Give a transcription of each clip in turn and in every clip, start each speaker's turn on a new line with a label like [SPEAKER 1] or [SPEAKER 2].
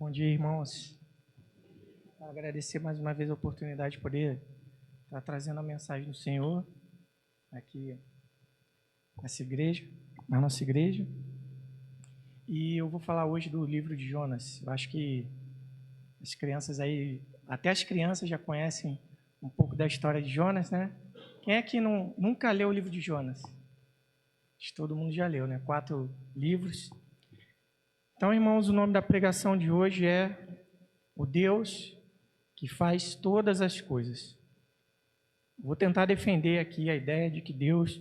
[SPEAKER 1] Bom dia, irmãos. Quero agradecer mais uma vez a oportunidade de poder estar trazendo a mensagem do Senhor aqui na nossa igreja. E eu vou falar hoje do livro de Jonas. Eu acho que as crianças aí, até as crianças já conhecem um pouco da história de Jonas, né? Quem é que nunca leu o livro de Jonas? Acho que todo mundo já leu, né? 4 livros. Então, irmãos, o nome da pregação de hoje é O Deus que faz todas as coisas. Vou tentar defender aqui a ideia de que Deus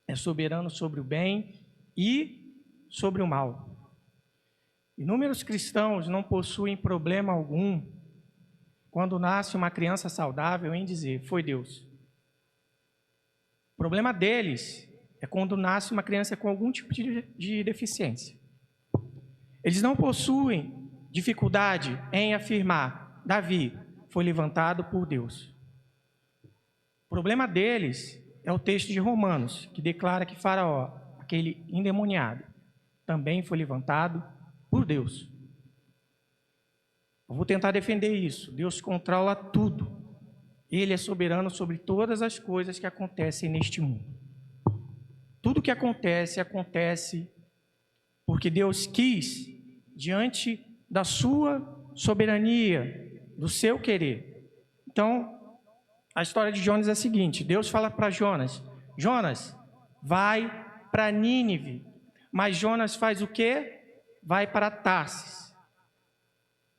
[SPEAKER 1] é soberano sobre o bem e sobre o mal. Inúmeros cristãos não possuem problema algum quando nasce uma criança saudável em dizer, foi Deus. O problema deles é quando nasce uma criança com algum tipo de deficiência. Eles não possuem dificuldade em afirmar, Davi foi levantado por Deus. O problema deles é o texto de Romanos, que declara que Faraó, aquele endemoniado, também foi levantado por Deus. Eu vou tentar defender isso. Deus controla tudo. Ele é soberano sobre todas as coisas que acontecem neste mundo. Tudo que acontece, acontece porque Deus quis, diante da sua soberania, do seu querer. Então, a história de Jonas é a seguinte: Deus fala para Jonas, Jonas, vai para Nínive. Mas Jonas faz o quê? Vai para Tarsis.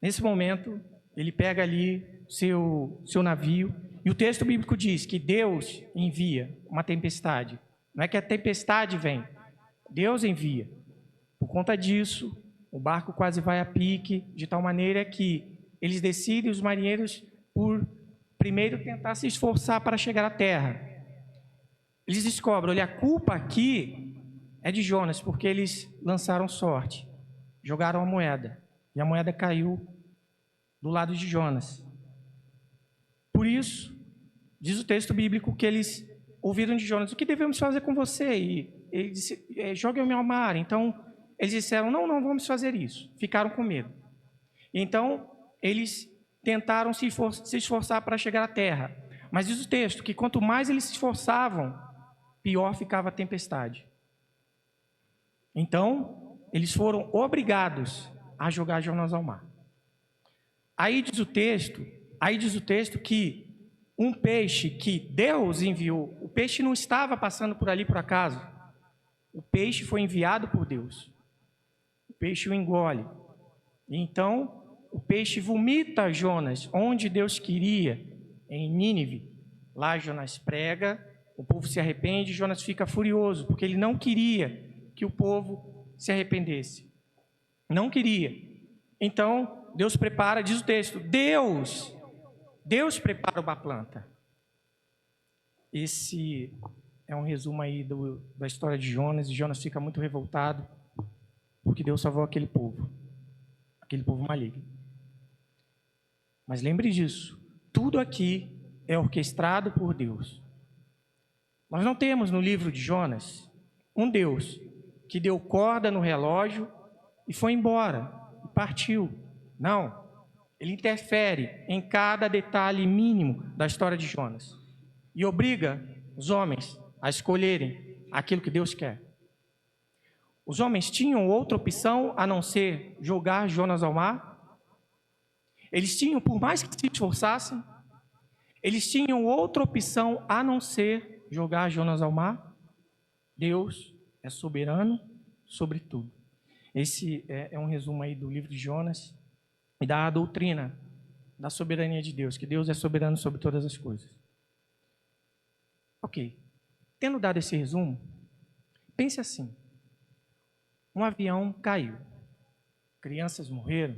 [SPEAKER 1] Nesse momento, ele pega ali seu navio, e o texto bíblico diz que Deus envia uma tempestade. Não é que a tempestade vem, Deus envia. Por conta disso, o barco quase vai a pique, de tal maneira que eles decidem, os marinheiros, por primeiro tentar se esforçar para chegar à terra. Eles descobrem, olha, a culpa aqui é de Jonas, porque eles lançaram sorte, jogaram a moeda, e a moeda caiu do lado de Jonas. Por isso, diz o texto bíblico que eles ouviram de Jonas, o que devemos fazer com você? E ele disse, jogue-me ao mar. Então, eles disseram, não vamos fazer isso. Ficaram com medo. Então, eles tentaram se esforçar para chegar à terra. Mas diz o texto que quanto mais eles se esforçavam, pior ficava a tempestade. Então, eles foram obrigados a jogar Jonas ao mar. Aí diz o texto que um peixe que Deus enviou, o peixe não estava passando por ali por acaso. O peixe foi enviado por Deus. O peixe o engole. Então, o peixe vomita Jonas onde Deus queria, em Nínive. Lá Jonas prega, o povo se arrepende, Jonas fica furioso, porque ele não queria que o povo se arrependesse. Não queria. Então, Deus prepara, diz o texto, Deus prepara uma planta. Esse é um resumo aí da história de Jonas, e Jonas fica muito revoltado, porque Deus salvou aquele povo maligno. Mas lembre disso, tudo aqui é orquestrado por Deus. Nós não temos no livro de Jonas um Deus que deu corda no relógio e foi embora, e partiu. Não, ele interfere em cada detalhe mínimo da história de Jonas e obriga os homens a escolherem aquilo que Deus quer. Os homens tinham outra opção a não ser jogar Jonas ao mar? Eles tinham, por mais que se esforçassem, eles tinham outra opção a não ser jogar Jonas ao mar? Deus é soberano sobre tudo. Esse é um resumo aí do livro de Jonas e da doutrina da soberania de Deus, que Deus é soberano sobre todas as coisas. Ok. Tendo dado esse resumo, pense assim. Um avião caiu. Crianças morreram.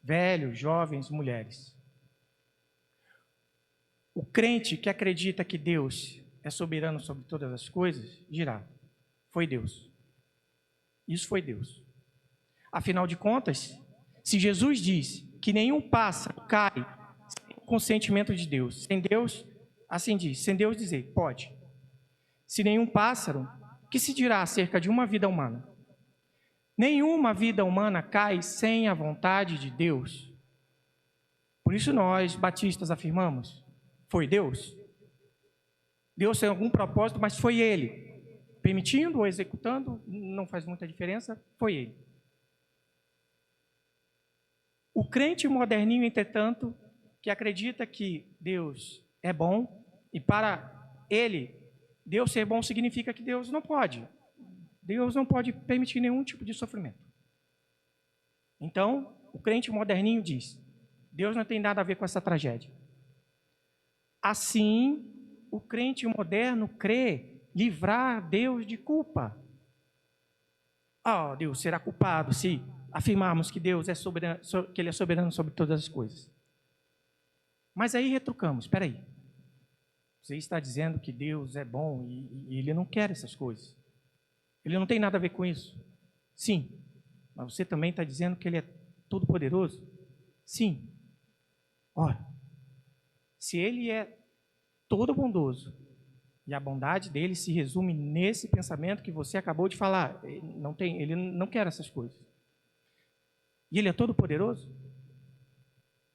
[SPEAKER 1] Velhos, jovens, mulheres. O crente que acredita que Deus é soberano sobre todas as coisas, dirá, foi Deus. Isso foi Deus. Afinal de contas, se Jesus diz que nenhum pássaro cai sem o consentimento de Deus, sem Deus, assim diz, sem Deus dizer, pode. Se nenhum pássaro, que se dirá acerca de uma vida humana? Nenhuma vida humana cai sem a vontade de Deus. Por isso nós, batistas, afirmamos, foi Deus. Deus tem algum propósito, mas foi Ele. Permitindo ou executando, não faz muita diferença, foi Ele. O crente moderninho, entretanto, que acredita que Deus é bom, e para ele, Deus ser bom significa que Deus não pode permitir nenhum tipo de sofrimento. Então, o crente moderninho diz, Deus não tem nada a ver com essa tragédia. Assim, o crente moderno crê livrar Deus de culpa. Deus será culpado se afirmarmos que Deus é soberano, que Ele é soberano sobre todas as coisas. Mas aí retrucamos, espera aí. Você está dizendo que Deus é bom e Ele não quer essas coisas. Ele não tem nada a ver com isso. Sim. Mas você também está dizendo que Ele é todo-poderoso? Sim. Ora, se Ele é todo bondoso, e a bondade dele se resume nesse pensamento que você acabou de falar, ele não quer essas coisas. E Ele é todo poderoso?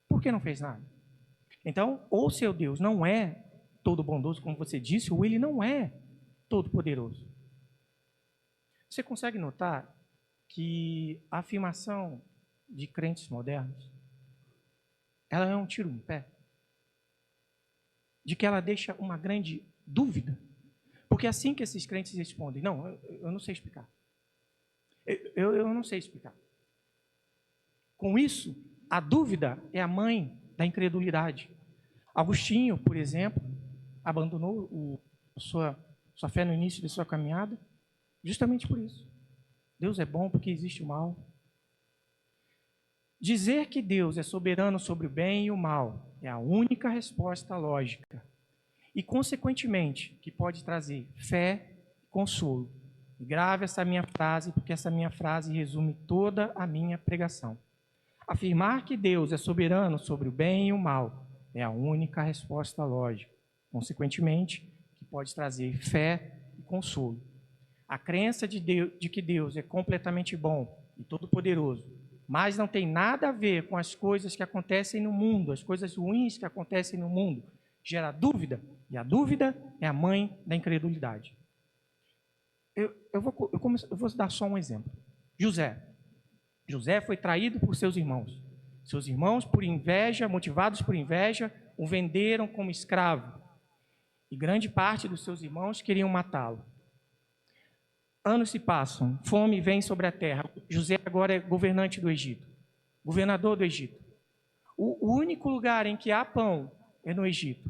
[SPEAKER 1] Por que não fez nada? Então, ou seu Deus não é todo bondoso, como você disse, ou Ele não é todo poderoso. Você consegue notar que a afirmação de crentes modernos, ela é um tiro no pé? De que ela deixa uma grande dúvida? Porque é assim que esses crentes respondem, não, eu não sei explicar. Eu não sei explicar. Com isso, a dúvida é a mãe da incredulidade. Agostinho, por exemplo, abandonou sua fé no início de sua caminhada, justamente por isso. Deus é bom porque existe o mal. Dizer que Deus é soberano sobre o bem e o mal é a única resposta lógica. E, consequentemente, que pode trazer fé e consolo. E grave essa minha frase, porque essa minha frase resume toda a minha pregação. Afirmar que Deus é soberano sobre o bem e o mal é a única resposta lógica. Consequentemente, que pode trazer fé e consolo. A crença de que Deus é completamente bom e todo-poderoso, mas não tem nada a ver com as coisas que acontecem no mundo, as coisas ruins que acontecem no mundo, gera dúvida, e a dúvida é a mãe da incredulidade. Eu vou dar só um exemplo. José foi traído por seus irmãos. Seus irmãos, por inveja, motivados por inveja, o venderam como escravo. E grande parte dos seus irmãos queriam matá-lo. Anos se passam, fome vem sobre a terra. José agora é governante do Egito, governador do Egito. O único lugar em que há pão é no Egito.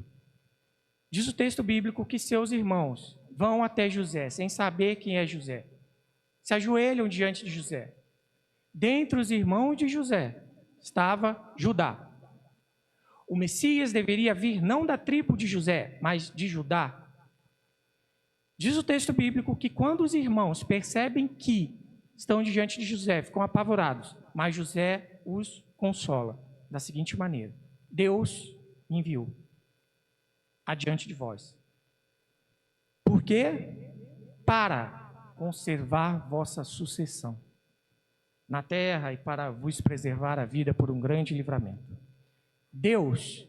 [SPEAKER 1] Diz o texto bíblico que seus irmãos vão até José, sem saber quem é José. Se ajoelham diante de José. Dentre os irmãos de José estava Judá. O Messias deveria vir não da tribo de José, mas de Judá. Diz o texto bíblico que quando os irmãos percebem que estão diante de José, ficam apavorados, mas José os consola da seguinte maneira: Deus me enviou adiante de vós. Por quê? Para conservar vossa sucessão na terra e para vos preservar a vida por um grande livramento. Deus,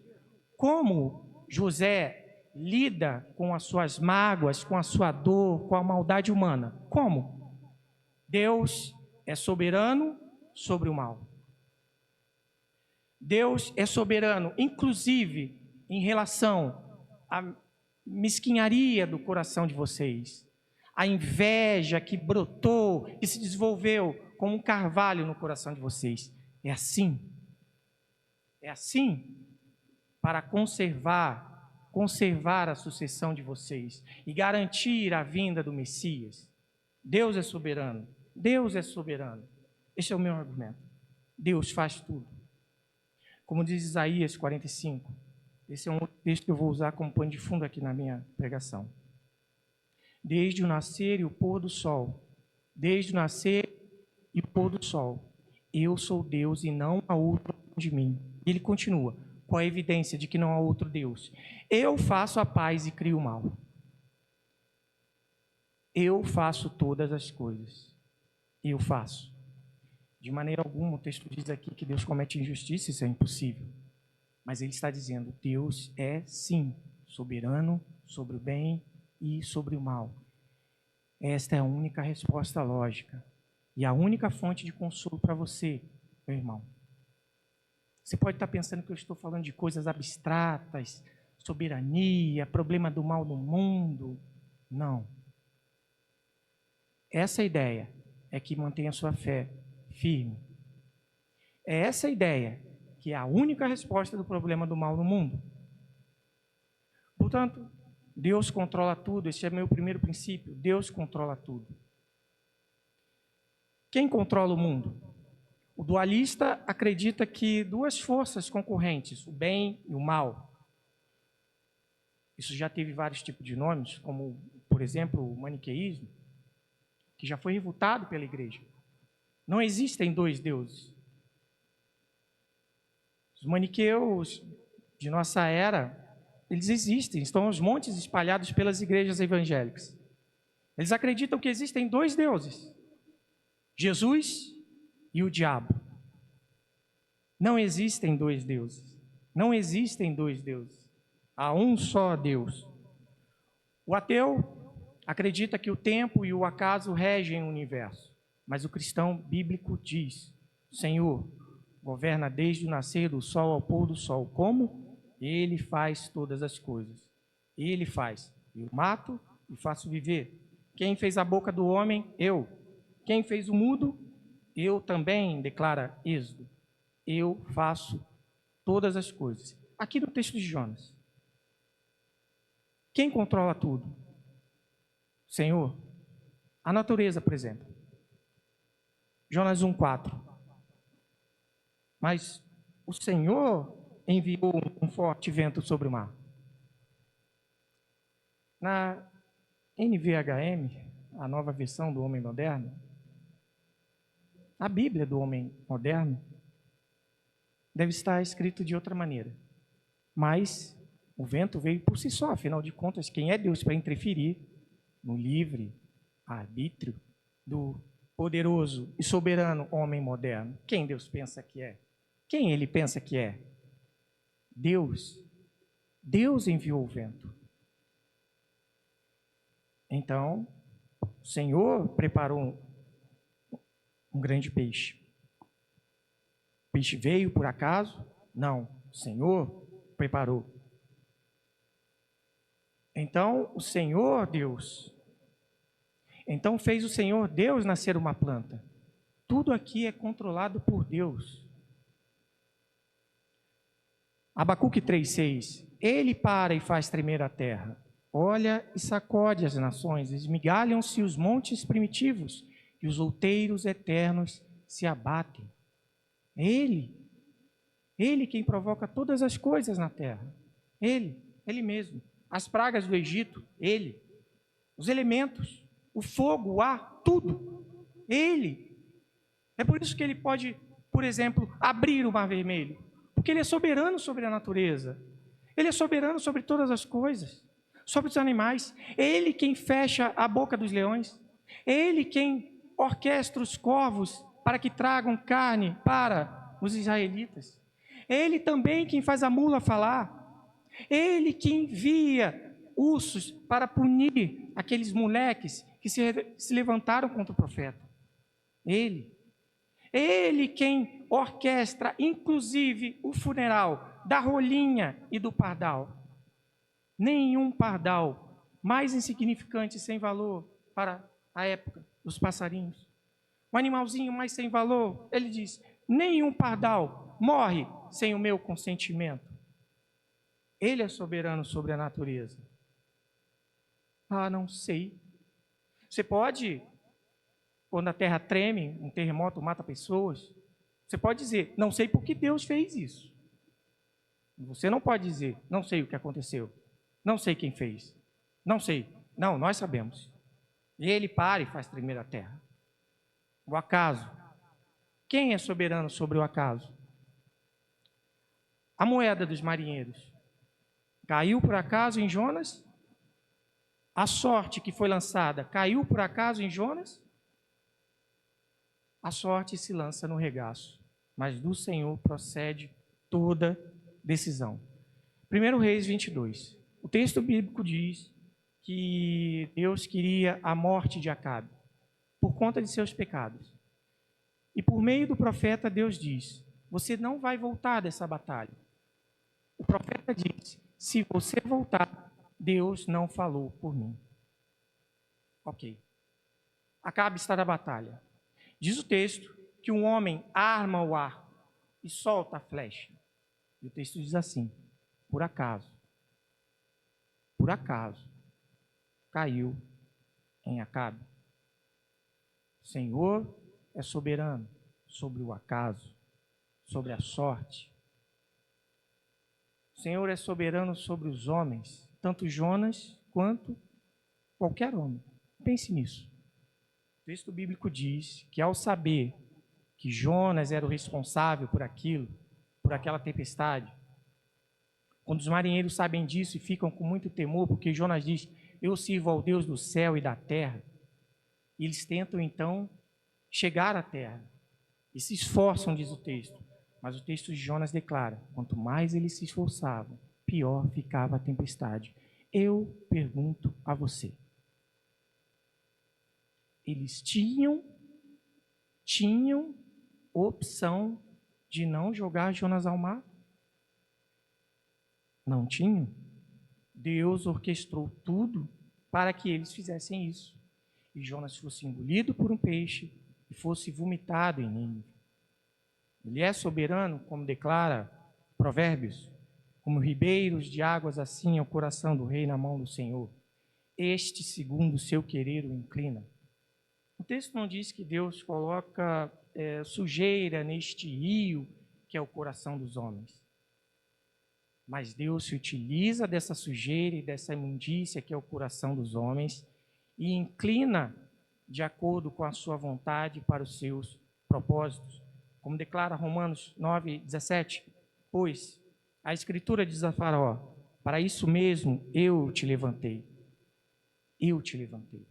[SPEAKER 1] como José lida com as suas mágoas, com a sua dor, com a maldade humana? Como? Deus é soberano sobre o mal. Deus é soberano, inclusive, em relação à mesquinharia do coração de vocês, a inveja que brotou, que se desenvolveu como um carvalho no coração de vocês. É assim para conservar a sucessão de vocês e garantir a vinda do Messias. Deus é soberano. Deus é soberano. Esse é o meu argumento. Deus faz tudo. Como diz Isaías 45. Esse é um texto que eu vou usar como pano de fundo aqui na minha pregação. Desde o nascer e o pôr do sol. Desde o nascer e o pôr do sol. Eu sou Deus e não há outro de mim. E ele continua, com a evidência de que não há outro Deus. Eu faço a paz e crio o mal. Eu faço todas as coisas. Eu faço. De maneira alguma, o texto diz aqui que Deus comete injustiça, isso é impossível. Mas ele está dizendo, Deus é, sim, soberano sobre o bem e sobre o mal. Esta é a única resposta lógica e a única fonte de consolo para você, meu irmão. Você pode estar pensando que eu estou falando de coisas abstratas, soberania, problema do mal no mundo. Não. Essa ideia é que mantém a sua fé firme. É essa ideia que é a única resposta do problema do mal no mundo. Portanto, Deus controla tudo. Esse é meu primeiro princípio. Deus controla tudo. Quem controla o mundo? O dualista acredita que duas forças concorrentes, o bem e o mal. Isso já teve vários tipos de nomes, como, por exemplo, o maniqueísmo, que já foi refutado pela igreja. Não existem dois deuses. Os maniqueus de nossa era, eles existem, estão aos montes espalhados pelas igrejas evangélicas. Eles acreditam que existem dois deuses, Jesus e o diabo. Não existem dois deuses. Não existem dois deuses. Há um só Deus. O ateu acredita que o tempo e o acaso regem o universo. Mas o cristão bíblico diz, Senhor, governa desde o nascer do sol ao pôr do sol. Como? Ele faz todas as coisas. Ele faz. Eu mato e faço viver. Quem fez a boca do homem? Eu. Quem fez o mudo? Eu também, declara Êxodo. Eu faço todas as coisas. Aqui no texto de Jonas. Quem controla tudo? Senhor. A natureza, por exemplo. Jonas 1:4. Mas o Senhor enviou um forte vento sobre o mar. Na NVHM, a nova versão do Homem Moderno, a Bíblia do Homem Moderno, deve estar escrito de outra maneira. Mas o vento veio por si só, afinal de contas, quem é Deus para interferir no livre arbítrio do poderoso e soberano homem moderno? Quem Deus pensa que é? Quem ele pensa que é? Deus. Deus enviou o vento. Então, o Senhor preparou um grande peixe. O peixe veio por acaso? Não. O Senhor preparou. Então, o Senhor Deus. Então, fez o Senhor Deus nascer uma planta. Tudo aqui é controlado por Deus. Abacuque 3:6. Ele para e faz tremer a terra. Olha e sacode as nações, esmigalham-se os montes primitivos, e os outeiros eternos se abatem. Ele quem provoca todas as coisas na terra. Ele mesmo. As pragas do Egito, ele. Os elementos, o fogo, o ar, tudo. Ele. É por isso que ele pode, por exemplo, abrir o Mar Vermelho. Porque ele é soberano sobre a natureza. Ele é soberano sobre todas as coisas. Sobre os animais. É ele quem fecha a boca dos leões. É ele quem orquestra os corvos para que tragam carne para os israelitas. É ele também quem faz a mula falar. É ele que envia ursos para punir aqueles moleques que se levantaram contra o profeta. Ele. É ele quem orquestra, inclusive, o funeral da rolinha e do pardal. Nenhum pardal mais insignificante e sem valor para a época dos passarinhos. Um animalzinho mais sem valor, ele diz, nenhum pardal morre sem o meu consentimento. Ele é soberano sobre a natureza. Ah, não sei. Você pode, quando a terra treme, um terremoto mata pessoas, você pode dizer, não sei por que Deus fez isso. Você não pode dizer, não sei o que aconteceu. Não sei quem fez. Não sei. Não, nós sabemos. E ele para e faz tremer a terra. O acaso. Quem é soberano sobre o acaso? A moeda dos marinheiros. Caiu por acaso em Jonas? A sorte que foi lançada caiu por acaso em Jonas? A sorte se lança no regaço, mas do Senhor procede toda decisão. 1 Reis 22. O texto bíblico diz que Deus queria a morte de Acabe por conta de seus pecados. E por meio do profeta, Deus diz: você não vai voltar dessa batalha. O profeta diz: se você voltar, Deus não falou por mim. Ok. Acabe está na batalha. Diz o texto que um homem arma o arco e solta a flecha. E o texto diz assim: por acaso, caiu em Acabe. O Senhor é soberano sobre o acaso, sobre a sorte. O Senhor é soberano sobre os homens, tanto Jonas quanto qualquer homem. Pense nisso. O texto bíblico diz que ao saber que Jonas era o responsável por aquilo, por aquela tempestade, quando os marinheiros sabem disso e ficam com muito temor, porque Jonas diz: eu sirvo ao Deus do céu e da terra, e eles tentam então chegar à terra e se esforçam, diz o texto. Mas o texto de Jonas declara: quanto mais eles se esforçavam, pior ficava a tempestade. Eu pergunto a você: eles tinham opção de não jogar Jonas ao mar? Não tinham. Deus orquestrou tudo para que eles fizessem isso. E Jonas fosse engolido por um peixe e fosse vomitado em Nínive. Ele é soberano, como declara Provérbios, como ribeiros de águas assim é o coração do rei na mão do Senhor. Este, segundo o seu querer, o inclina. O texto não diz que Deus coloca sujeira neste rio, que é o coração dos homens. Mas Deus se utiliza dessa sujeira e dessa imundícia, que é o coração dos homens, e inclina de acordo com a sua vontade para os seus propósitos. Como declara Romanos 9:17, pois a Escritura diz a Faraó: para isso mesmo eu te levantei. Eu te levantei.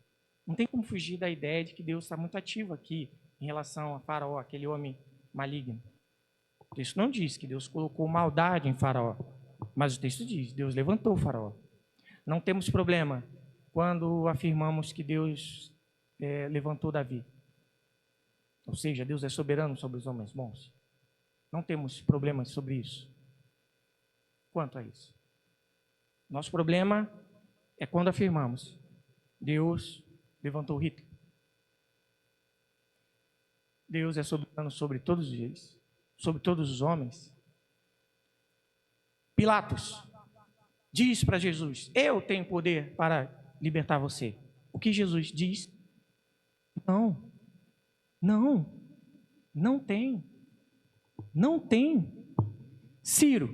[SPEAKER 1] Não tem como fugir da ideia de que Deus está muito ativo aqui em relação a Faraó, aquele homem maligno. O texto não diz que Deus colocou maldade em Faraó, mas o texto diz: Deus levantou o Faraó. Não temos problema quando afirmamos que Deus levantou Davi. Ou seja, Deus é soberano sobre os homens bons. Não temos problemas sobre isso. Quanto a isso? Nosso problema é quando afirmamos: Deus levantou Hitler. Deus é soberano sobre todos eles, sobre todos os homens. Pilatos diz para Jesus: eu tenho poder para libertar você. O que Jesus diz? Não tem. Não tem. Ciro,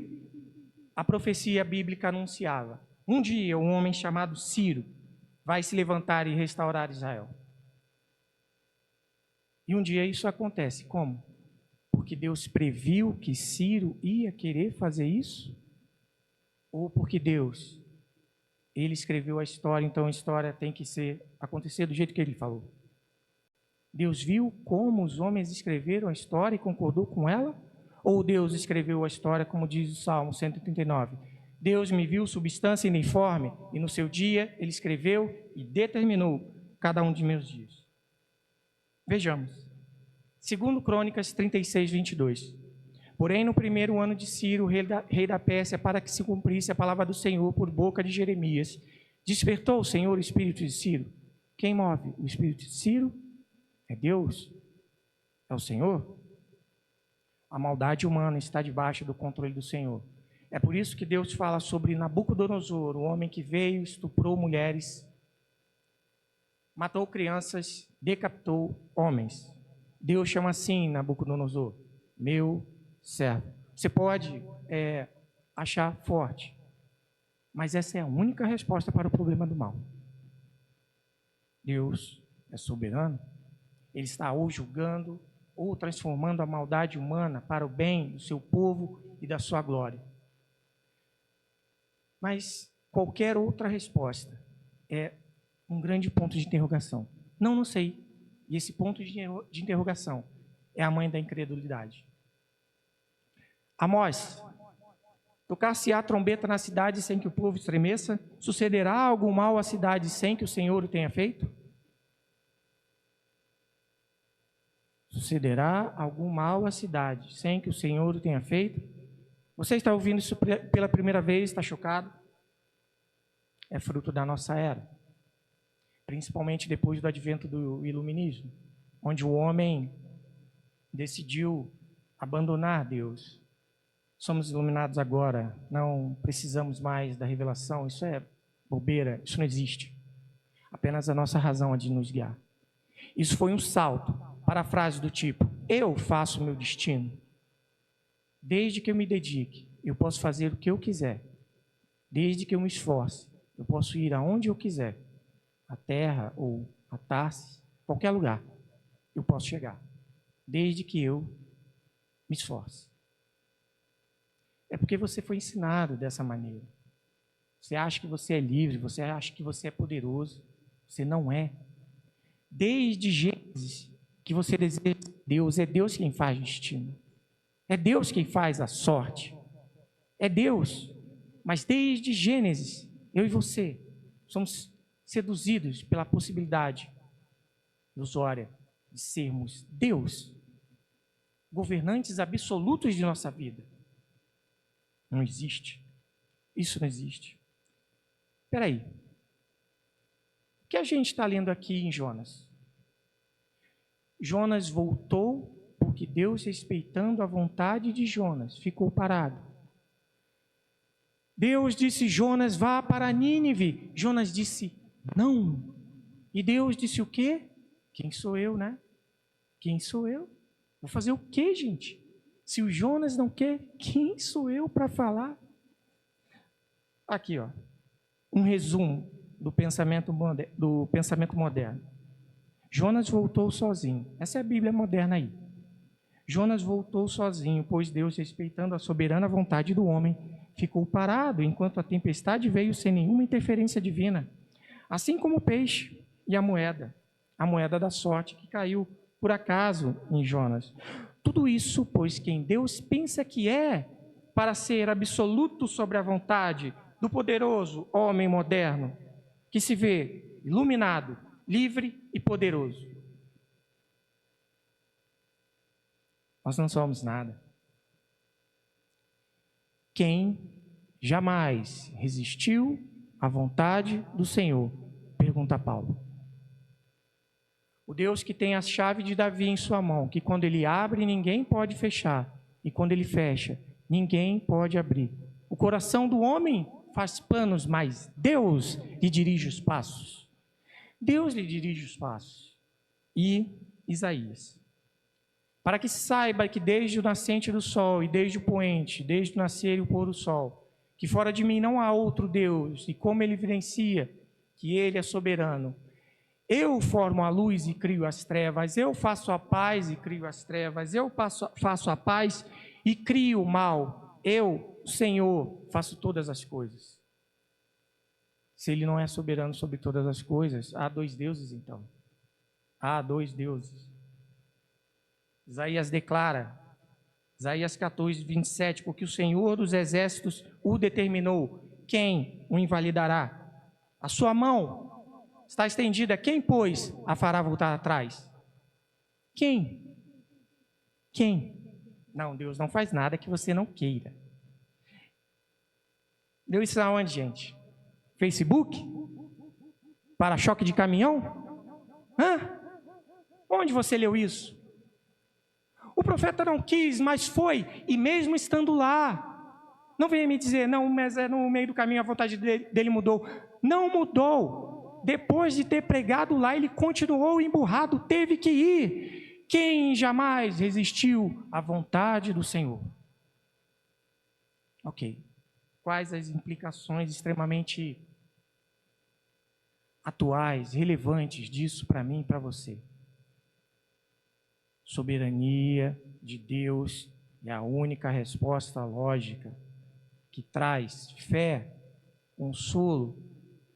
[SPEAKER 1] a profecia bíblica anunciava: um dia um homem chamado Ciro vai se levantar e restaurar Israel. E um dia isso acontece. Como? Porque Deus previu que Ciro ia querer fazer isso? Ou porque Deus, ele escreveu a história, então a história tem que acontecer do jeito que ele falou? Deus viu como os homens escreveram a história e concordou com ela? Ou Deus escreveu a história como diz o Salmo 139? Deus me viu substância uniforme e no seu dia ele escreveu e determinou cada um de meus dias. Vejamos. 2 Crônicas 36:22. Porém, no primeiro ano de Ciro, rei da Pérsia, para que se cumprisse a palavra do Senhor por boca de Jeremias, despertou o Senhor o espírito de Ciro. Quem move o espírito de Ciro? É Deus. É o Senhor. A maldade humana está debaixo do controle do Senhor. É por isso que Deus fala sobre Nabucodonosor, o homem que veio, estuprou mulheres, matou crianças, decapitou homens. Deus chama assim Nabucodonosor: meu servo. Você pode achar forte, mas essa é a única resposta para o problema do mal. Deus é soberano. Ele está ou julgando ou transformando a maldade humana para o bem do seu povo e da sua glória. Mas qualquer outra resposta é um grande ponto de interrogação. Não sei. E esse ponto de interrogação é a mãe da incredulidade. Amós, tocar-se-á a trombeta na cidade sem que o povo estremeça? Sucederá algum mal à cidade sem que o Senhor o tenha feito? Sucederá algum mal à cidade sem que o Senhor o tenha feito? Você está ouvindo isso pela primeira vez, está chocado? É fruto da nossa era, principalmente depois do advento do iluminismo, onde o homem decidiu abandonar Deus. Somos iluminados agora, não precisamos mais da revelação, isso é bobeira, isso não existe. Apenas a nossa razão há de nos guiar. Isso foi um salto para a frase do tipo, eu faço o meu destino. Desde que eu me dedique, eu posso fazer o que eu quiser. Desde que eu me esforce, eu posso ir aonde eu quiser. A terra ou a Tarsis, qualquer lugar, eu posso chegar. Desde que eu me esforce. É porque você foi ensinado dessa maneira. Você acha que você é livre, você acha que você é poderoso. Você não é. Desde Gênesis, que você deseja Deus, é Deus quem faz destino. É Deus quem faz a sorte. É Deus. Mas desde Gênesis, eu e você somos seduzidos pela possibilidade ilusória de sermos Deus, governantes absolutos de nossa vida. Não existe. Isso não existe. Espera aí. O que a gente está lendo aqui em Jonas? Jonas voltou porque Deus, respeitando a vontade de Jonas, ficou parado. Deus disse, Jonas, vá para Nínive. Jonas disse, não. E Deus disse o quê? Quem sou eu, né? Quem sou eu? Vou fazer o quê, gente? Se o Jonas não quer, quem sou eu para falar? Aqui, ó, um resumo do pensamento moderno. Jonas voltou sozinho. Essa é a Bíblia moderna aí. Jonas voltou sozinho, pois Deus, respeitando a soberana vontade do homem, ficou parado enquanto a tempestade veio sem nenhuma interferência divina. Assim como o peixe e a moeda da sorte que caiu por acaso em Jonas. Tudo isso, pois quem Deus pensa que é, para ser absoluto sobre a vontade do poderoso homem moderno, que se vê iluminado, livre e poderoso. Nós não somos nada. Quem jamais resistiu à vontade do Senhor? Pergunta Paulo. O Deus que tem a chave de Davi em sua mão, que quando ele abre, ninguém pode fechar, e quando ele fecha, ninguém pode abrir. O coração do homem faz planos, mas Deus lhe dirige os passos. Deus lhe dirige os passos. E Isaías. Para que se saiba que desde o nascente do sol e desde o poente, desde o nascer e o pôr do sol, que fora de mim não há outro Deus, e como ele evidencia que ele é soberano. Eu formo a luz e crio as trevas, eu faço a paz e crio as trevas, eu faço a paz e crio o mal. Eu, o Senhor, faço todas as coisas. Se ele não é soberano sobre todas as coisas, há dois deuses então. Há dois deuses. Isaías declara, Isaías 14, 27, porque o Senhor dos exércitos o determinou. Quem o invalidará? A sua mão está estendida, quem, pois, a fará voltar atrás? Quem? Quem? Não, Deus não faz nada que você não queira. Deu isso aonde, gente? Facebook? Para-choque de caminhão? Hã? Onde você leu isso? O profeta não quis, mas foi, e mesmo estando lá, não venha me dizer, não, mas é no meio do caminho a vontade dele mudou. Não mudou. Depois de ter pregado lá, ele continuou emburrado, teve que ir. Quem jamais resistiu à vontade do Senhor? Ok. Quais as implicações extremamente atuais, relevantes disso para mim e para você? Soberania de Deus é a única resposta lógica que traz fé, consolo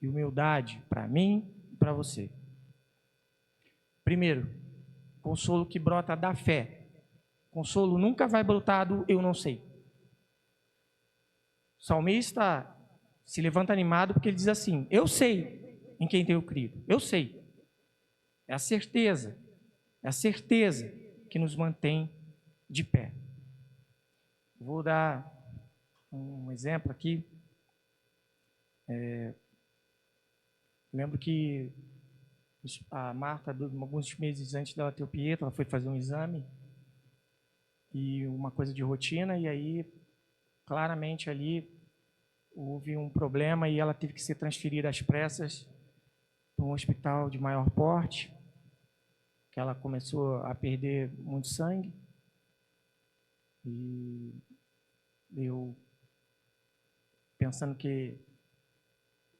[SPEAKER 1] e humildade para mim e para você. Primeiro, Consolo que brota da fé. Consolo nunca vai brotar do eu não sei. O salmista se levanta animado porque ele diz assim: eu sei em quem tenho crido. Eu sei. É a certeza que nos mantém de pé. Vou dar um exemplo aqui. Lembro que a Marta, alguns meses antes dela ter o Pietro, ela foi fazer um exame e uma coisa de rotina, e aí claramente ali houve um problema e ela teve que ser transferida às pressas para um hospital de maior porte, que ela começou a perder muito sangue. E eu, pensando que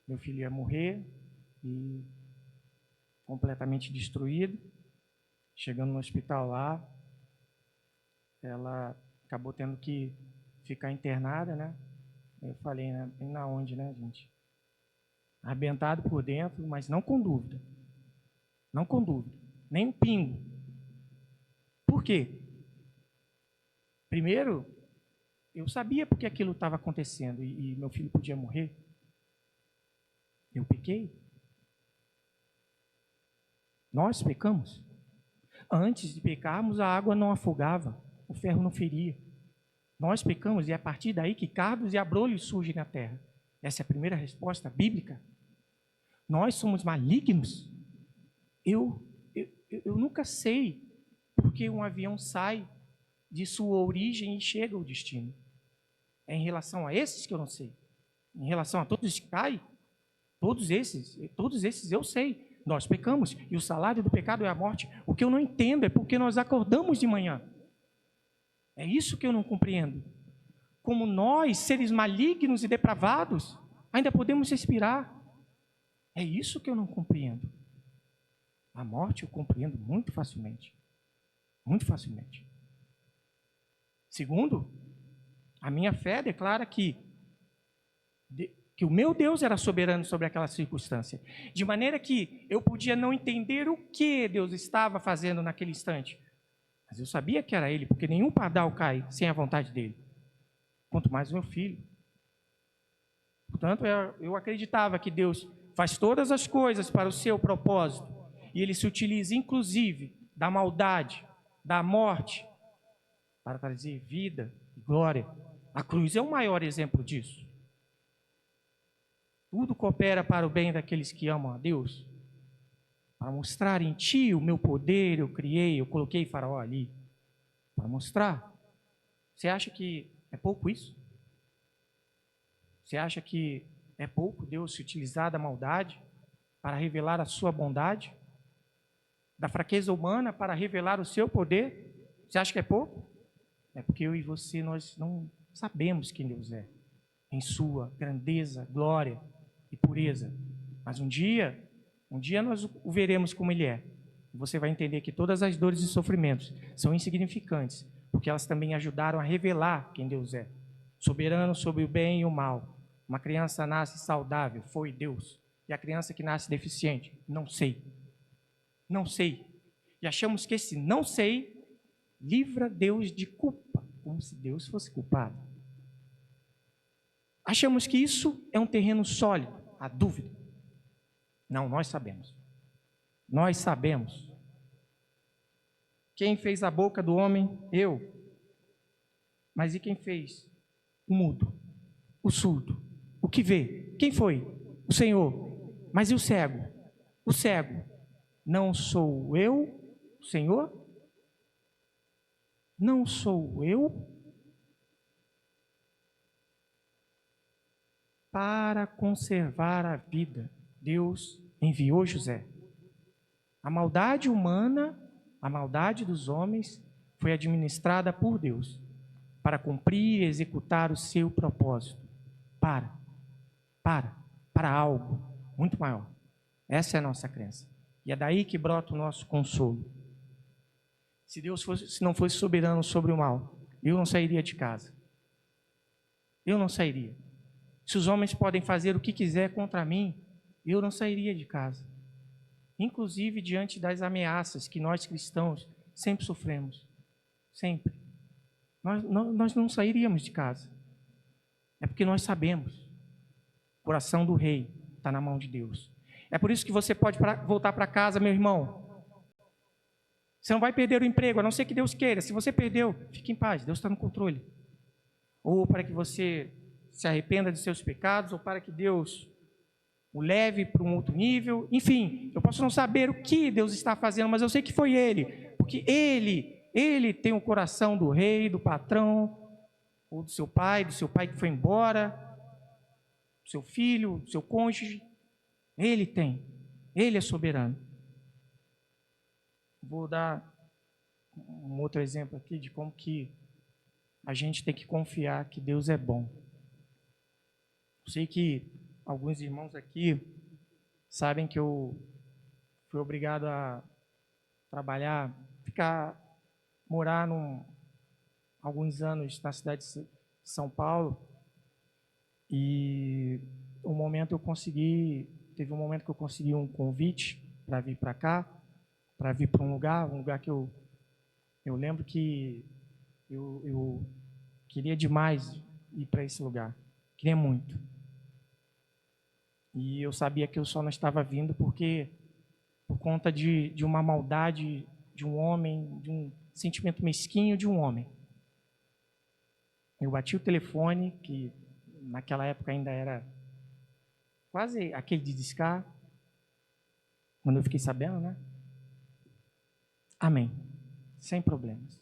[SPEAKER 1] meu filho ia morrer, e completamente destruído, chegando no hospital lá, ela acabou tendo que ficar internada, né? Eu falei, né? Na onde, né, gente? Arrebentado por dentro, mas não com dúvida. Não com dúvida. Nem um pingo. Por quê? Primeiro, eu sabia porque aquilo estava acontecendo e meu filho podia morrer. Eu pequei. Nós pecamos. Antes de pecarmos, a água não afogava, o ferro não feria. Nós pecamos e é a partir daí que cardos e abrolhos surgem na terra. Essa é a primeira resposta bíblica. Nós somos malignos. Eu nunca sei porque um avião sai de sua origem e chega ao destino. É em relação a esses que eu não sei. Em relação a todos que caem, todos esses eu sei. Nós pecamos e o salário do pecado é a morte. O que eu não entendo é porque nós acordamos de manhã. É isso que eu não compreendo. Como nós, seres malignos e depravados, ainda podemos respirar. É isso que eu não compreendo. A morte eu compreendo muito facilmente. Muito facilmente. Segundo, a minha fé declara que o meu Deus era soberano sobre aquela circunstância. De maneira que eu podia não entender o que Deus estava fazendo naquele instante. Mas eu sabia que era Ele, porque nenhum pardal cai sem a vontade dEle. Quanto mais o meu filho. Portanto, eu acreditava que Deus faz todas as coisas para o seu propósito. E Ele se utiliza, inclusive, da maldade, da morte, para trazer vida e glória. A cruz é o maior exemplo disso. Tudo coopera para o bem daqueles que amam a Deus. Para mostrar em ti o meu poder, eu coloquei Faraó ali. Para mostrar. Você acha que é pouco isso? Você acha que é pouco Deus se utilizar da maldade para revelar a sua bondade? Da fraqueza humana para revelar o seu poder? Você acha que é pouco? É porque eu e você, nós não sabemos quem Deus é. Em sua grandeza, glória e pureza. Mas um dia nós o veremos como Ele é. Você vai entender que todas as dores e sofrimentos são insignificantes, porque elas também ajudaram a revelar quem Deus é. Soberano sobre o bem e o mal. Uma criança nasce saudável, foi Deus. E a criança que nasce deficiente, não sei. Não sei. E achamos que esse não sei livra Deus de culpa, como se Deus fosse culpado. Achamos que isso é um terreno sólido, a dúvida. Não, nós sabemos. Nós sabemos. Quem fez a boca do homem? Eu. Mas e quem fez? O mudo, o surdo, o que vê? Quem foi? O Senhor. Mas e o cego? O cego. Não sou eu, Senhor? Não sou eu? Para conservar a vida, Deus enviou José. A maldade humana, a maldade dos homens, foi administrada por Deus para cumprir e executar o seu propósito. Para algo muito maior. Essa é a nossa crença. E é daí que brota o nosso consolo. Se não fosse soberano sobre o mal, eu não sairia de casa. Eu não sairia. Se os homens podem fazer o que quiser contra mim, eu não sairia de casa. Inclusive diante das ameaças que nós cristãos sempre sofremos. Sempre. Nós não sairíamos de casa. É porque nós sabemos. O coração do rei está na mão de Deus. É por isso que você pode voltar para casa, meu irmão. Você não vai perder o emprego, a não ser que Deus queira. Se você perdeu, fique em paz, Deus está no controle. Ou para que você se arrependa de seus pecados, ou para que Deus o leve para um outro nível. Enfim, eu posso não saber o que Deus está fazendo, mas eu sei que foi Ele. Porque Ele tem o coração do rei, do patrão, ou do seu pai que foi embora, do seu filho, do seu cônjuge. Ele tem. Ele é soberano. Vou dar um outro exemplo aqui de como que a gente tem que confiar que Deus é bom. Eu sei que alguns irmãos aqui sabem que eu fui obrigado a trabalhar, morar alguns anos na cidade de São Paulo, e teve um momento que eu consegui um convite para vir para cá, para vir para um lugar que eu lembro que eu queria demais ir para esse lugar, queria muito. E eu sabia que eu só não estava vindo por conta de uma maldade de um homem, de um sentimento mesquinho de um homem. Eu bati o telefone, que naquela época ainda era quase aquele de discar, quando eu fiquei sabendo, né? Amém. Sem problemas.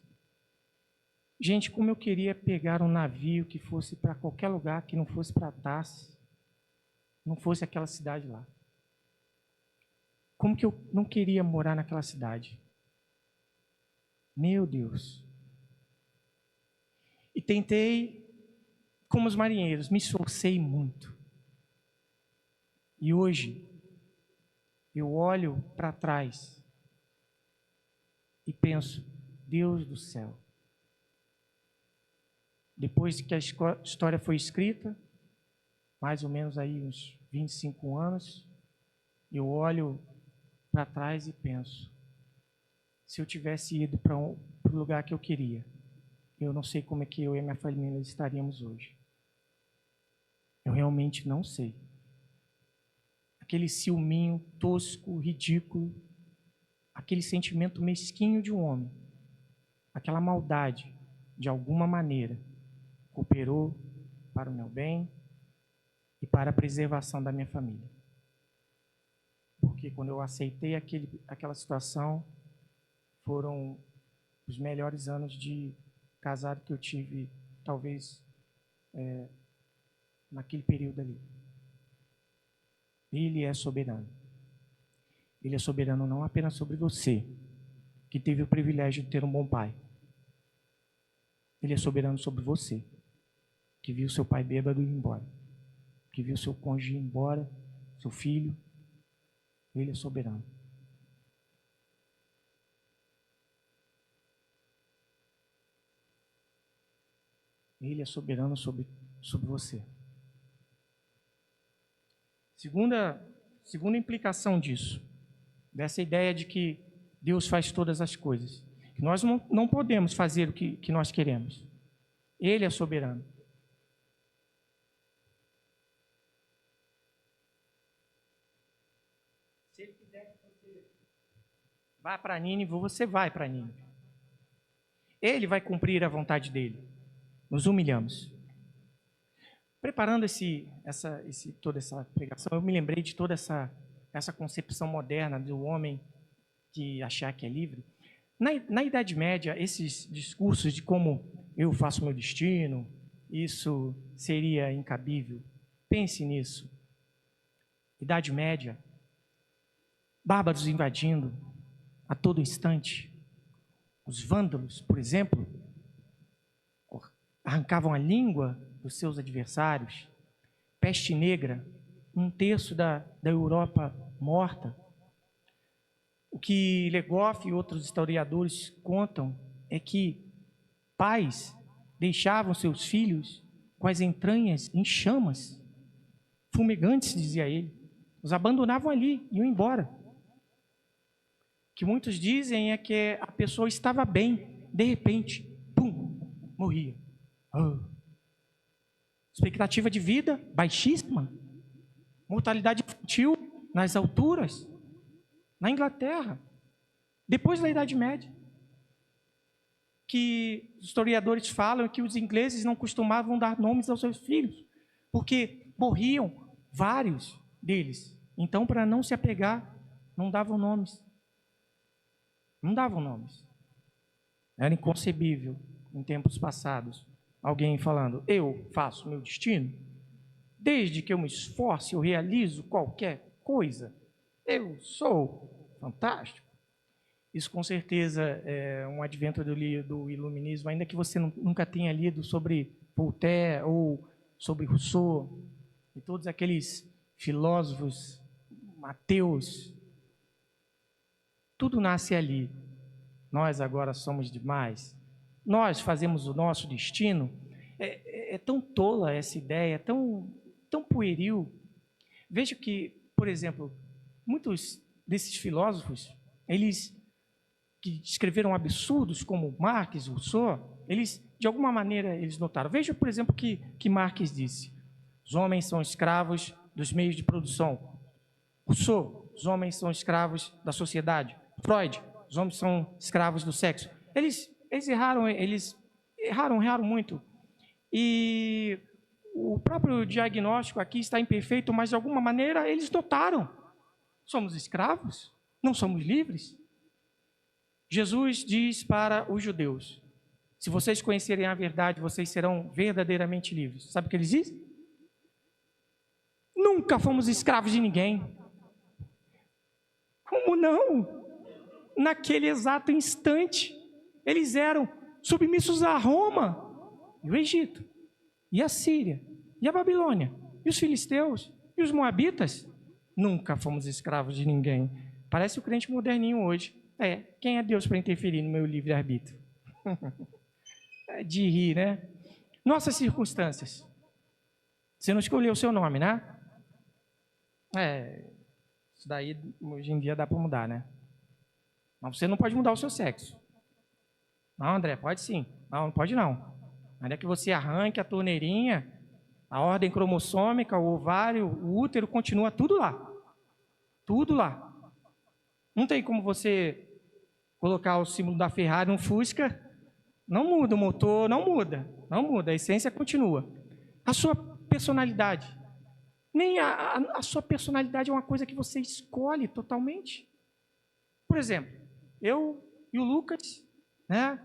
[SPEAKER 1] Gente, como eu queria pegar um navio que fosse para qualquer lugar, que não fosse para Tarsis, não fosse aquela cidade lá. Como que eu não queria morar naquela cidade? Meu Deus. E tentei, como os marinheiros, me esforcei muito. E hoje, eu olho para trás e penso, Deus do céu. Depois que a história foi escrita, mais ou menos aí uns 25 anos, eu olho para trás e penso, se eu tivesse ido para o lugar que eu queria, eu não sei como é que eu e a minha família estaríamos hoje. Eu realmente não sei. Aquele ciúminho tosco, ridículo, aquele sentimento mesquinho de um homem, aquela maldade, de alguma maneira, cooperou para o meu bem e para a preservação da minha família. Porque quando eu aceitei aquela situação, foram os melhores anos de casado que eu tive, talvez, naquele período ali. Ele é soberano. Ele é soberano não apenas sobre você, que teve o privilégio de ter um bom pai. Ele é soberano sobre você, que viu seu pai bêbado ir embora, que viu seu cônjuge ir embora, seu filho. Ele é soberano. Ele é soberano sobre você. Segunda implicação disso, dessa ideia de que Deus faz todas as coisas, que nós não podemos fazer o que nós queremos. Ele é soberano. Se Ele quiser que você vá para Nínive, você vai para Nínive. Ele vai cumprir a vontade dele. Nos humilhamos. Preparando toda essa pregação, eu me lembrei de toda essa concepção moderna do homem que achar que é livre. Na Idade Média, esses discursos de como eu faço meu destino, isso seria incabível. Pense nisso. Idade Média, bárbaros invadindo a todo instante. Os vândalos, por exemplo, arrancavam a língua dos seus adversários. Peste negra, 1/3 da Europa morta. O que Legoff e outros historiadores contam é que pais deixavam seus filhos com as entranhas em chamas, fumegantes, dizia ele. Os abandonavam ali, iam embora. que muitos dizem é que a pessoa estava bem, de repente, pum, morria. Expectativa de vida baixíssima, mortalidade infantil nas alturas, na Inglaterra, depois da Idade Média, que os historiadores falam que os ingleses não costumavam dar nomes aos seus filhos, porque morriam vários deles. Então, para não se apegar, não davam nomes. Não davam nomes. Era inconcebível, em tempos passados, alguém falando, eu faço meu destino, desde que eu me esforce, eu realizo qualquer coisa, eu sou fantástico. Isso com certeza é um advento do iluminismo, ainda que você nunca tenha lido sobre Voltaire ou sobre Rousseau e todos aqueles filósofos ateus. Tudo nasce ali. Nós agora somos demais. Nós fazemos o nosso destino. É tão tola essa ideia, tão pueril. Veja que, por exemplo, muitos desses filósofos, eles que escreveram absurdos como Marx, Rousseau, eles, de alguma maneira, eles notaram. Veja, por exemplo, que Marx disse. Os homens são escravos dos meios de produção. Rousseau, os homens são escravos da sociedade. Freud, os homens são escravos do sexo. Eles erraram muito. E o próprio diagnóstico aqui está imperfeito, mas de alguma maneira eles notaram. Somos escravos? Não somos livres? Jesus diz para os judeus, se vocês conhecerem a verdade, vocês serão verdadeiramente livres. Sabe o que eles dizem? Nunca fomos escravos de ninguém. Como não? Naquele exato instante, eles eram submissos a Roma, e o Egito, e a Síria, e a Babilônia, e os filisteus, e os moabitas. Nunca fomos escravos de ninguém. Parece o crente moderninho hoje. Quem é Deus para interferir no meu livre-arbítrio? É de rir, né? Nossas circunstâncias. Você não escolheu o seu nome, né? Isso daí hoje em dia dá para mudar, né? Mas você não pode mudar o seu sexo. Não, André, pode sim. Não pode não. Ainda que você arranque a torneirinha, a ordem cromossômica, o ovário, o útero, continua tudo lá. Tudo lá. Não tem como você colocar o símbolo da Ferrari no Fusca, não muda o motor, não muda, a essência continua. A sua personalidade, nem a sua personalidade é uma coisa que você escolhe totalmente. Por exemplo, eu e o Lucas, né,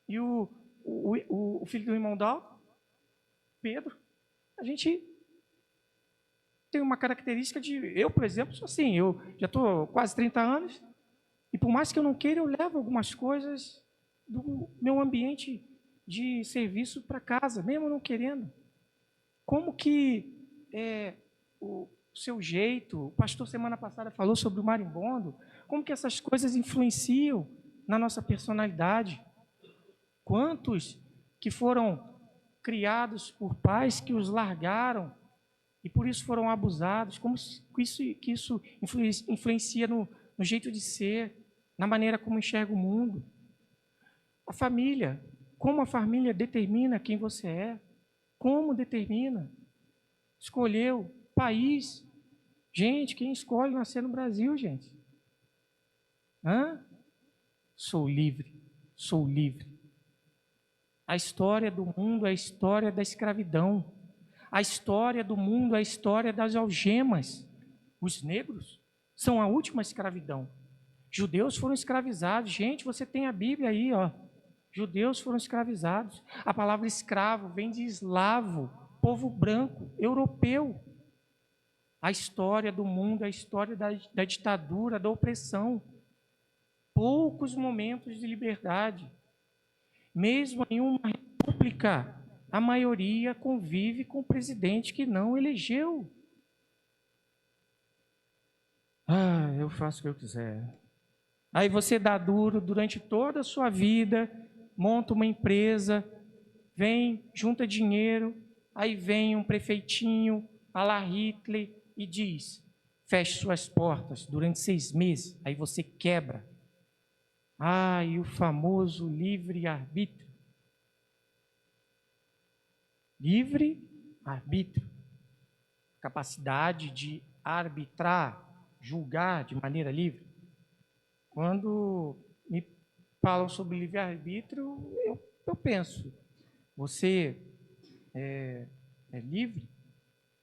[SPEAKER 1] e o filho do irmão Dal, Pedro, a gente tem uma característica de... Eu, por exemplo, sou assim, eu já estou quase 30 anos, e por mais que eu não queira, eu levo algumas coisas do meu ambiente de serviço para casa, mesmo não querendo. Como que o seu jeito, o pastor semana passada falou sobre o marimbondo, como que essas coisas influenciam na nossa personalidade? Quantos que foram criados por pais que os largaram e por isso foram abusados? Como que isso influencia no jeito de ser, na maneira como enxerga o mundo? A família, como a família determina quem você é? Como determina? Escolheu país. Gente, quem escolhe nascer no Brasil, gente? Sou livre, sou livre. A história do mundo é a história da escravidão. A história do mundo é a história das algemas. Os negros são a última escravidão. Judeus foram escravizados. Gente, você tem a Bíblia aí, ó. Judeus foram escravizados. A palavra escravo vem de eslavo, povo branco, europeu. A história do mundo é a história da ditadura, da opressão. Poucos momentos de liberdade. Mesmo em uma república, a maioria convive com o presidente que não elegeu. Eu faço o que eu quiser. Aí você dá duro durante toda a sua vida, monta uma empresa, vem, junta dinheiro, aí vem um prefeitinho, a la Hitler, e diz, feche suas portas durante 6 meses, aí você quebra. E o famoso livre-arbítrio. Livre-arbítrio. Capacidade de arbitrar, julgar de maneira livre. Quando me falam sobre livre-arbítrio, eu penso, você é livre?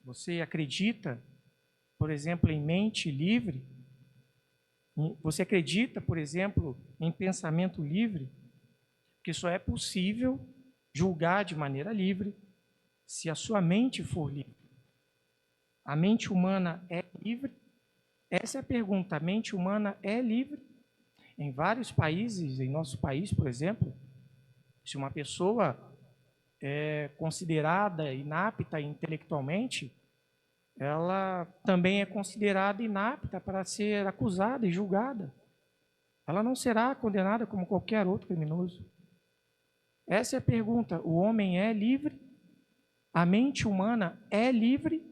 [SPEAKER 1] Você acredita, por exemplo, em mente livre? Você acredita, por exemplo, em pensamento livre? Porque só é possível julgar de maneira livre se a sua mente for livre. A mente humana é livre? Essa é a pergunta. A mente humana é livre? Em vários países, em nosso país, por exemplo, se uma pessoa é considerada inapta intelectualmente, ela também é considerada inapta para ser acusada e julgada. Ela não será condenada como qualquer outro criminoso. Essa é a pergunta. O homem é livre? A mente humana é livre?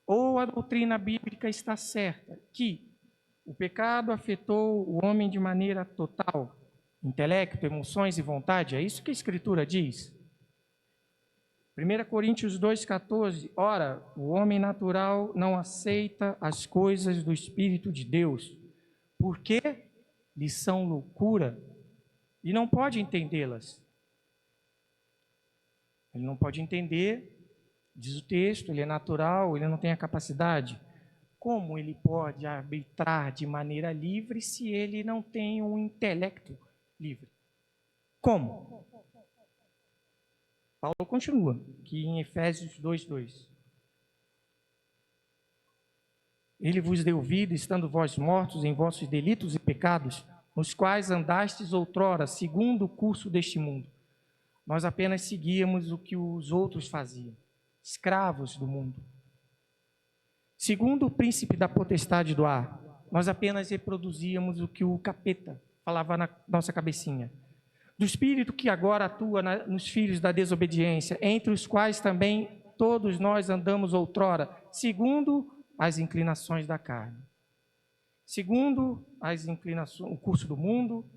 [SPEAKER 1] Ou a doutrina bíblica está certa que o pecado afetou o homem de maneira total? Intelecto, emoções e vontade? É isso que a Escritura diz. 1 Coríntios 2,14, ora, o homem natural não aceita as coisas do Espírito de Deus, porque lhes são loucura, e não pode entendê-las. Ele não pode entender, diz o texto, ele é natural, ele não tem a capacidade. Como ele pode arbitrar de maneira livre se ele não tem um intelecto livre? Como? Paulo continua, aqui em Efésios 2:2. Ele vos deu vida, estando vós mortos em vossos delitos e pecados, nos quais andastes outrora, segundo o curso deste mundo. Nós apenas seguíamos o que os outros faziam, escravos do mundo. Segundo o príncipe da potestade do ar, nós apenas reproduzíamos o que o capeta falava na nossa cabecinha. Do espírito que agora atua nos filhos da desobediência, entre os quais também todos nós andamos outrora, segundo as inclinações da carne. Segundo as inclinações, o curso do mundo,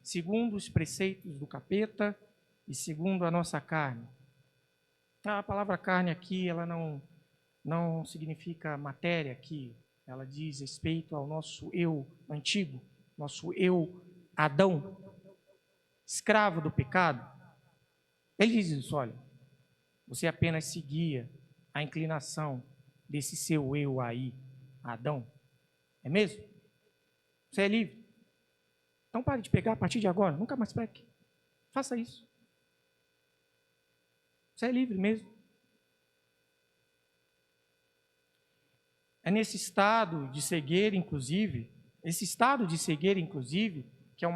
[SPEAKER 1] segundo os preceitos do capeta e segundo a nossa carne. A palavra carne aqui, ela não significa matéria aqui, ela diz respeito ao nosso eu antigo, nosso eu Adão, escravo do pecado. Ele diz isso, olha, você apenas seguia a inclinação desse seu eu aí, Adão. É mesmo? Você é livre. Então pare de pegar a partir de agora, nunca mais pegue. Faça isso. Você é livre mesmo. É nesse estado de cegueira, inclusive, que é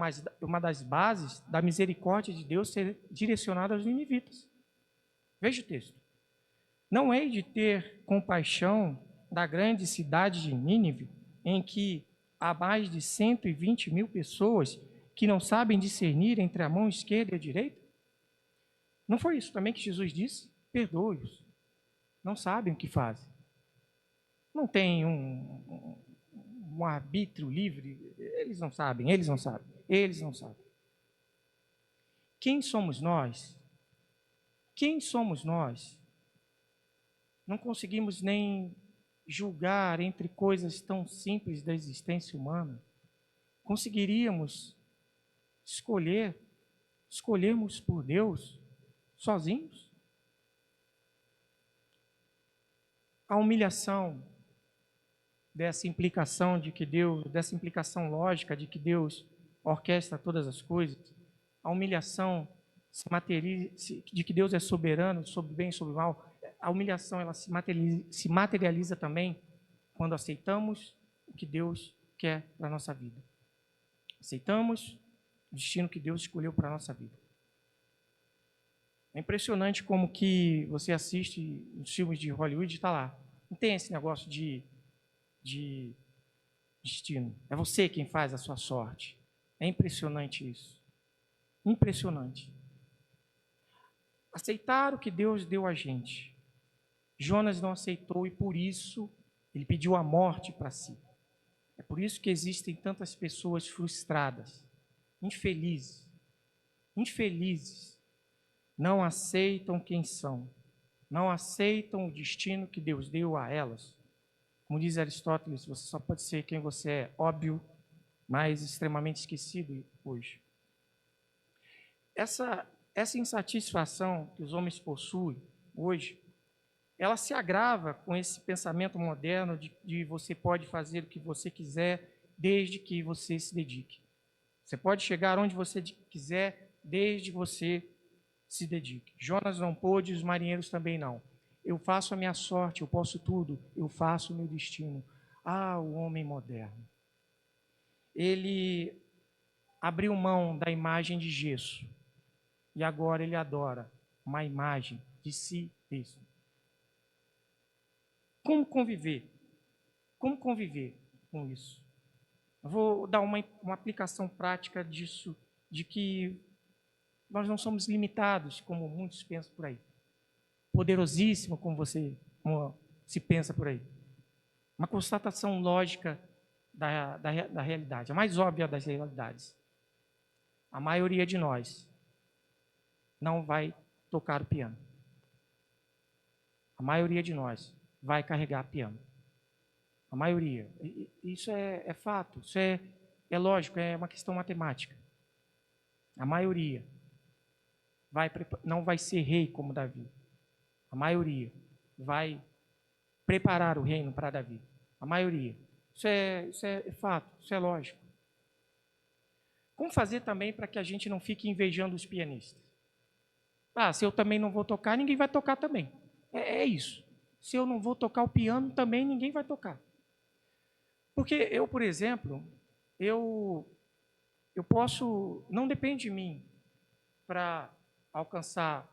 [SPEAKER 1] uma das bases da misericórdia de Deus ser direcionada aos ninivitas. Veja o texto. Não hei de ter compaixão da grande cidade de Nínive, em que há mais de 120 mil pessoas que não sabem discernir entre a mão esquerda e a direita? Não foi isso também que Jesus disse? Perdoe-os. Não sabem o que fazem. Não tem um arbítrio livre. Eles não sabem. Quem somos nós? Quem somos nós? Não conseguimos nem julgar entre coisas tão simples da existência humana. Conseguiríamos escolhermos por Deus sozinhos? A humilhação dessa implicação lógica de que Deus orquestra todas as coisas, a humilhação de que Deus é soberano sobre o bem e sobre o mal, a humilhação ela se materializa também quando aceitamos o que Deus quer para a nossa vida. Aceitamos o destino que Deus escolheu para a nossa vida. É impressionante como que você assiste os filmes de Hollywood e está lá. Não tem esse negócio de destino. É você quem faz a sua sorte. É impressionante isso. Impressionante. Aceitar o que Deus deu a gente. Jonas não aceitou e por isso ele pediu a morte para si. É por isso que existem tantas pessoas frustradas. infelizes, não aceitam quem são, não aceitam o destino que Deus deu a elas. Como diz Aristóteles, você só pode ser quem você é, óbvio, mas extremamente esquecido hoje. Essa insatisfação que os homens possuem hoje, ela se agrava com esse pensamento moderno de você pode fazer o que você quiser, desde que você se dedique. Você pode chegar onde você quiser, desde que você se dedique. Jonas não pôde, os marinheiros também não. Eu faço a minha sorte, eu posso tudo, eu faço o meu destino. Ah, o homem moderno. Ele abriu mão da imagem de gesso e agora ele adora uma imagem de si mesmo. Como conviver? Como conviver com isso? Eu vou dar uma aplicação prática disso, de que nós não somos limitados, como muitos pensam por aí. Poderosíssimo, como se pensa por aí. Uma constatação lógica da realidade, a mais óbvia das realidades. A maioria de nós não vai tocar o piano. A maioria de nós vai carregar piano. A maioria. Isso é fato, isso é lógico, é uma questão matemática. A maioria não vai ser rei como Davi. A maioria vai preparar o reino para Davi. A maioria. Isso é fato, isso é lógico. Como fazer também para que a gente não fique invejando os pianistas? Ah, se eu também não vou tocar, ninguém vai tocar também. É isso. Se eu não vou tocar o piano, também ninguém vai tocar. Porque eu, por exemplo, eu posso, não depende de mim para alcançar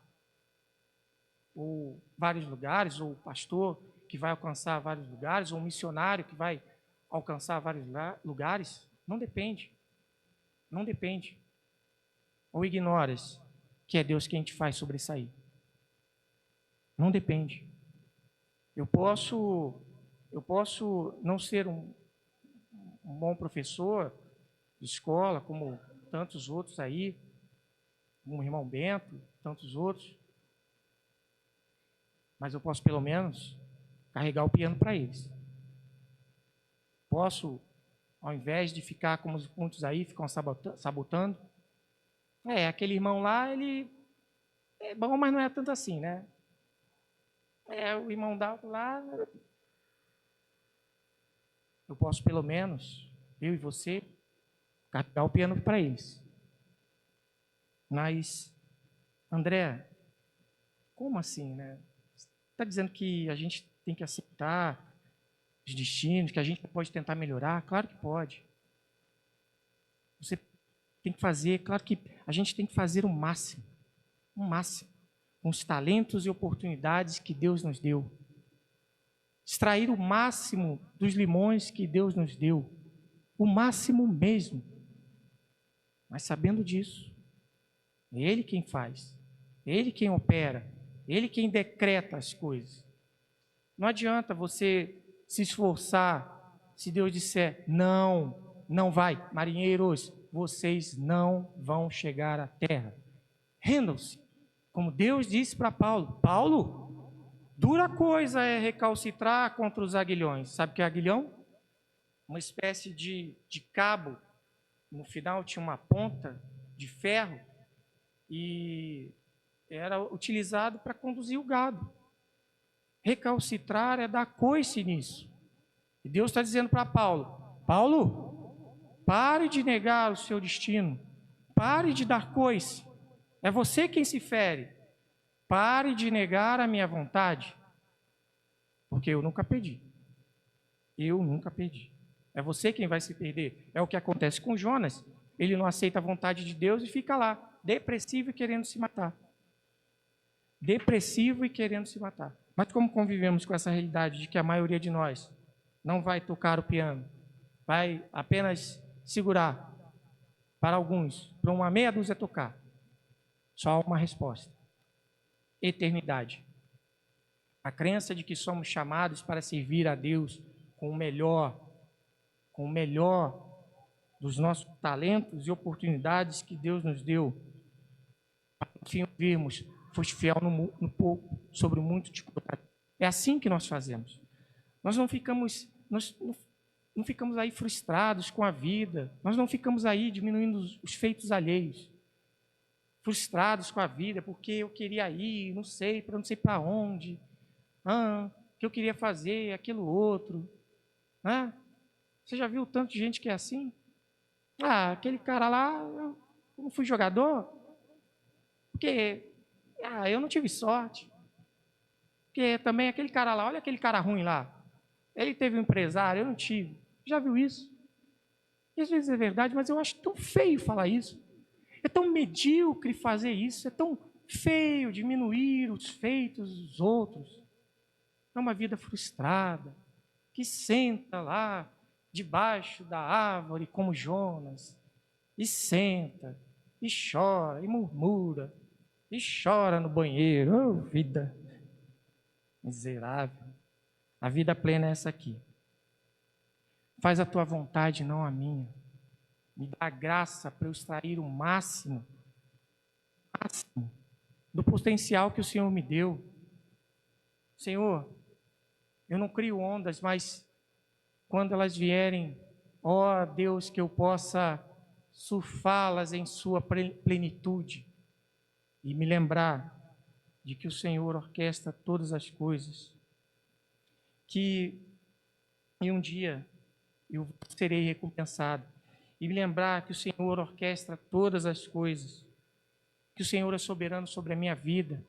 [SPEAKER 1] vários lugares, ou o pastor que vai alcançar vários lugares, ou o missionário que vai alcançar vários lugares. Não depende. Não depende. Ou ignoras que é Deus quem te faz sobressair. Não depende. Eu posso não ser um bom professor de escola, como tantos outros aí, como o irmão Bento, tantos outros, mas eu posso pelo menos carregar o piano para eles. Posso, ao invés de ficar como muitos aí ficam sabotando, aquele irmão lá, ele é bom, mas não é tanto assim, né? O irmão lá, eu posso pelo menos, eu e você, carregar o piano para eles. Mas, André, como assim, né? Você está dizendo que a gente tem que aceitar os destinos, que a gente pode tentar melhorar? Claro que pode. Você tem que fazer, claro que a gente tem que fazer o máximo, com os talentos e oportunidades que Deus nos deu. Extrair o máximo dos limões que Deus nos deu, o máximo mesmo. Mas sabendo disso, é Ele quem faz, é Ele quem opera, é Ele quem decreta as coisas. Não adianta você se esforçar se Deus disser, não vai, marinheiros, vocês não vão chegar à terra. Rendam-se, como Deus disse para Paulo. Paulo, dura coisa é recalcitrar contra os aguilhões. Sabe o que é aguilhão? Uma espécie de cabo, no final tinha uma ponta de ferro e era utilizado para conduzir o gado. Recalcitrar é dar coice nisso. E Deus está dizendo para Paulo, pare de negar o seu destino, pare de dar coice, é você quem se fere, pare de negar a minha vontade, porque eu nunca pedi, é você quem vai se perder. É o que acontece com Jonas, ele não aceita a vontade de Deus e fica lá, depressivo e querendo se matar. Mas como convivemos com essa realidade de que a maioria de nós não vai tocar o piano, vai apenas segurar, para alguns, para uma meia dúzia tocar? Só há uma resposta: eternidade. A crença de que somos chamados para servir a Deus com o melhor dos nossos talentos e oportunidades que Deus nos deu, para enfim ouvirmos, foste fiel no pouco, sobre o muito te colocarei. É assim que nós fazemos. Nós não ficamos, não ficamos aí frustrados com a vida, nós não ficamos aí diminuindo os feitos alheios, frustrados com a vida, porque eu queria ir, não sei para onde, que eu queria fazer aquilo outro. Você já viu tanto de gente que é assim? Aquele cara lá, eu não fui jogador, porque eu não tive sorte. Porque também aquele cara lá, olha aquele cara ruim lá, ele teve um empresário, eu não tive. Já viu isso? E às vezes é verdade, mas eu acho tão feio falar isso. É tão medíocre fazer isso, é tão feio diminuir os feitos dos outros. É uma vida frustrada, que senta lá debaixo da árvore como Jonas, e senta, e chora, e murmura, e chora no banheiro. Oh, vida miserável. A vida plena é essa aqui. Faz a tua vontade, não a minha. Me dá graça para eu extrair o máximo do potencial que o Senhor me deu. Senhor, eu não crio ondas, mas quando elas vierem, ó Deus, que eu possa surfá-las em sua plenitude e me lembrar de que o Senhor orquestra todas as coisas, que em um dia eu serei recompensado, e me lembrar que o Senhor orquestra todas as coisas, que o Senhor é soberano sobre a minha vida,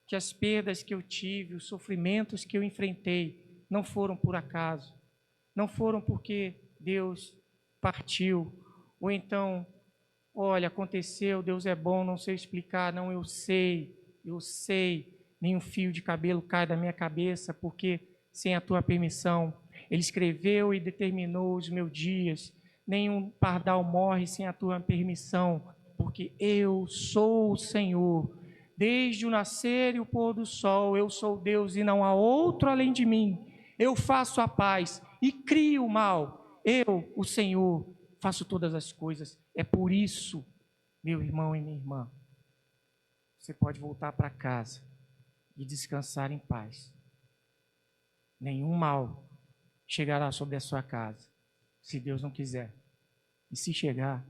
[SPEAKER 1] que as perdas que eu tive, os sofrimentos que eu enfrentei, não foram por acaso, não foram porque Deus partiu, ou então, olha, aconteceu, Deus é bom, não sei explicar, não, eu sei, nenhum fio de cabelo cai da minha cabeça, porque sem a tua permissão, Ele escreveu e determinou os meus dias, nenhum pardal morre sem a tua permissão, porque eu sou o Senhor, desde o nascer e o pôr do sol, eu sou Deus e não há outro além de mim, eu faço a paz e crio o mal, eu, o Senhor, faço todas as coisas, é por isso, meu irmão e minha irmã, você pode voltar para casa e descansar em paz. Nenhum mal chegará sobre a sua casa, se Deus não quiser. E se chegar,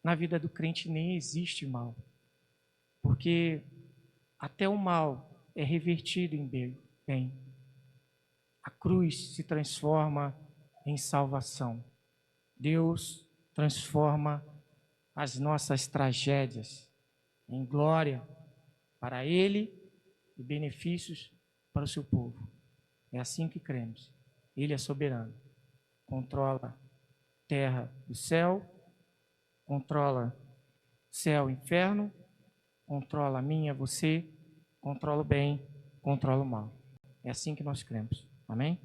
[SPEAKER 1] na vida do crente nem existe mal, porque até o mal é revertido em bem. A cruz se transforma em salvação. Deus transforma as nossas tragédias em glória para Ele e benefícios para o seu povo. É assim que cremos. Ele é soberano. Controla terra e céu, controla céu e inferno, controla a mim e a você, controla o bem, controla o mal. É assim que nós cremos. Amém?